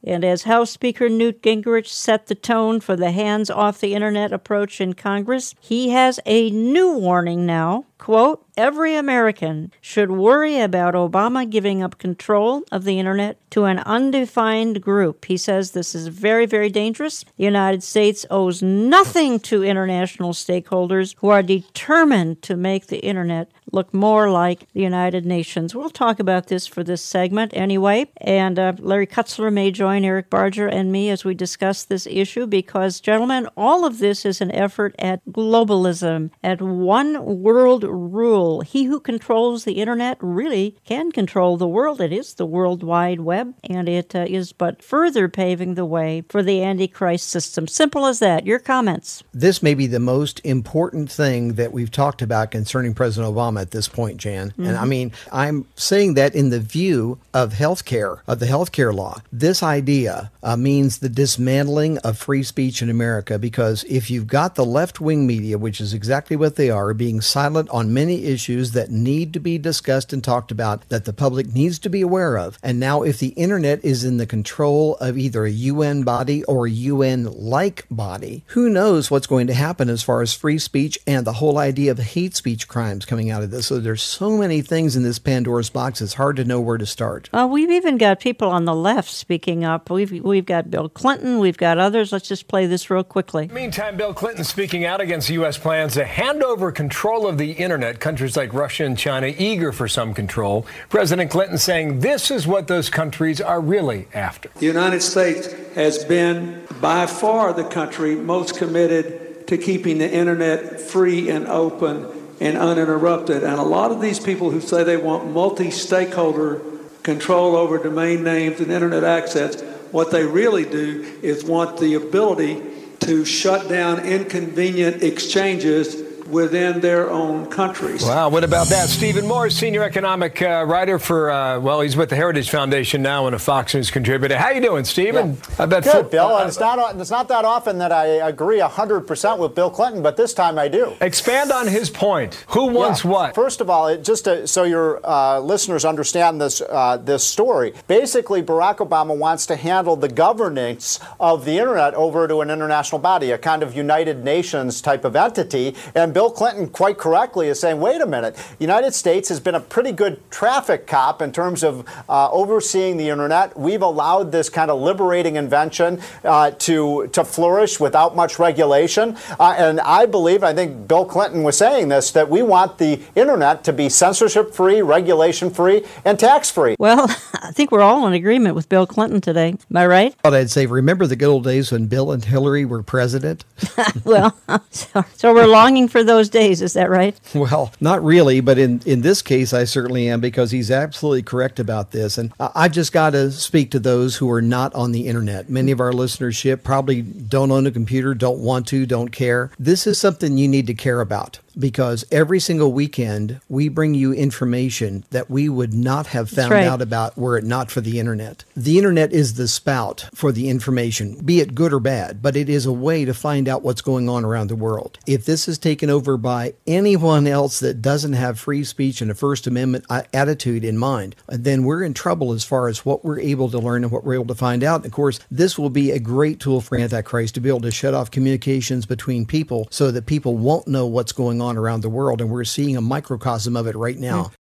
And as House Speaker Newt Gingrich set the tone for the hands-off-the-internet approach in Congress, he has a new warning now. Quote, every American should worry about Obama giving up control of the internet to an undefined group. He says this is very, very dangerous. The United States owes nothing to international stakeholders who are determined to make the internet look more like the United Nations. We'll talk about this for this segment anyway. And Larry Kutzler may join Eric Barger and me as we discuss this issue because, gentlemen, all of this is an effort at globalism, at one world rule. He who controls the internet really can control the world. It is the World Wide Web, and it is but further paving the way for the Antichrist system. Simple as that. Your comments? This may be the most important thing that we've talked about concerning President Obama at this point, Jan. Mm-hmm. And I mean, I'm saying that in the view of healthcare, of the healthcare law. This idea means the dismantling of free speech in America, because if you've got the left-wing media, which is exactly what they are, being silent on many issues that need to be discussed and talked about, that the public needs to be aware of. And now if the internet is in the control of either a UN body or a UN-like body, who knows what's going to happen as far as free speech and the whole idea of hate speech crimes coming out of this. So there's so many things in this Pandora's box, it's hard to know where to start. We've even got people on the left speaking up. We've got Bill Clinton, we've got others. Let's just play this real quickly. Meantime, Bill Clinton speaking out against U.S. plans to hand over control of the internet. Countries like Russia and China eager for some control. President Clinton saying this is what those countries are really after. The United States has been by far the country most committed to keeping the internet free and open and uninterrupted. And a lot of these people who say they want multi-stakeholder control over domain names and internet access, what they really do is want the ability to shut down inconvenient exchanges within their own countries. Wow, what about that? Stephen Moore, senior economic writer for, he's with the Heritage Foundation now and a Fox News contributor. How you doing, Stephen? Yeah. Good, Bill. It's not that often that I agree 100% with Bill Clinton, but this time I do. Expand on his point. Who wants what? First of all, so your listeners understand this story, basically Barack Obama wants to handle the governance of the internet over to an international body, a kind of United Nations type of entity, and Bill Clinton, quite correctly, is saying, wait a minute, the United States has been a pretty good traffic cop in terms of overseeing the internet. We've allowed this kind of liberating invention to flourish without much regulation. And I think Bill Clinton was saying this, that we want the internet to be censorship-free, regulation-free, and tax-free. Well, I think we're all in agreement with Bill Clinton today. Am I right? Well, I'd say, remember the good old days when Bill and Hillary were president? Well, so we're longing for those days, is that right? Well, not really, but in this case, I certainly am, because he's absolutely correct about this. And I've just got to speak to those who are not on the internet. Many of our listenership probably don't own a computer, don't want to, don't care. This is something you need to care about, because every single weekend we bring you information that we would not have found out about were it not for the internet. The internet is the spout for the information, be it good or bad, but it is a way to find out what's going on around the world. If this is taken over by anyone else that doesn't have free speech and a First Amendment attitude in mind, then we're in trouble as far as what we're able to learn and what we're able to find out. And of course, this will be a great tool for Antichrist to be able to shut off communications between people so that people won't know what's going on around the world, and we're seeing a microcosm of it right now.